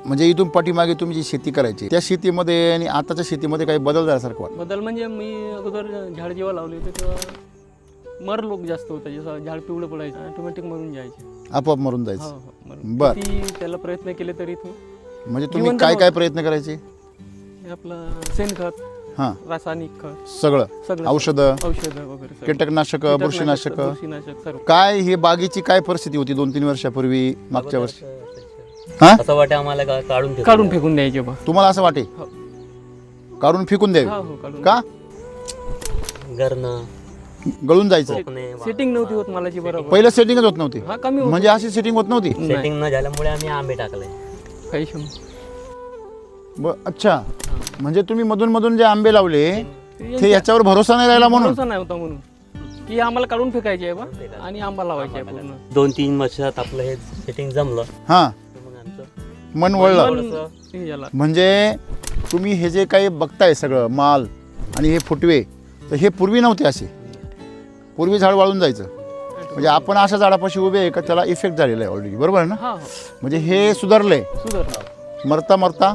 म्हणजे इथून पाठीमागे तुम्ही जी शेती करायची त्या शेतीमध्ये आणि आताच्या शेतीमध्ये काही बदल झाल्यासारखं वाटतं? बदल म्हणजे मी अगोदर झाड जेव्हा लावले होते तेव्हा मर लोक जास्त होतं, जसं झाड पिवळं पडायचं ऑटोमॅटिक मरून जायचे. आपोआप मरून हो जायचं. हो मरून. बर. किती त्याला प्रयत्न केले तरी तो म्हणजे तुम्ही जिवंत काय काय नव्हतं. प्रयत्न करायचे? हे आपलं शेणखत, हां, रासायनिक खत, सगळं सगळं औषधं, औषधं वगैरे सगळं. कीटकनाशक, बुरशीनाशक. बुरशीनाशक सर्व. काय ही बागेची काय परिस्थिती होती 2-3 वर्षापूर्वी, मागच्या वर्षी? हा, असं वाटे आम्हाला काढून फेकून द्यायचे बा. तुम्हाला असं वाटे हो. काढून फेकून द्यावी? हो हो काढून. का? गरणं गळून जायचं? सेटिंग नव्हती होत मालाची बरोबर. पहिलं सेटिंगच होत नव्हती? हा कमी होत. म्हणजे अशी सेटिंग होत नव्हती? सेटिंग न झाल्यामुळे आम्ही आंबे टाकले. काही अच्छा, म्हणजे तुम्ही मधून मधून जे आंबे लावले ते यांच्या- याच्यावर भरोसा नाही राहिला म्हणून? भरोसा नाही होता म्हणून की आम्हाला काढून फेकायचे आहे बा आणि आंबा लावायचे आहे पूर्ण. 2-3 वर्षात आपलं हे सेटिंग जमलं. हां, मग आमचं मन वळलं. पण हे झालं. म्हणजे तुम्ही हे जे काही बघताय सगळं माल आणि हे फुटवे, तर हे पूर्वी नव्हते असे. पूर्वी झाड वाळून जायचं. म्हणजे आपण अशा झाडापाशी उभे आहे का त्याला इफेक्ट झालेला आहे ऑलरेडी, बरोबर आहे ना? हा हो म्हणजे हे सुधारलंय. सुधारलं. मरता मरता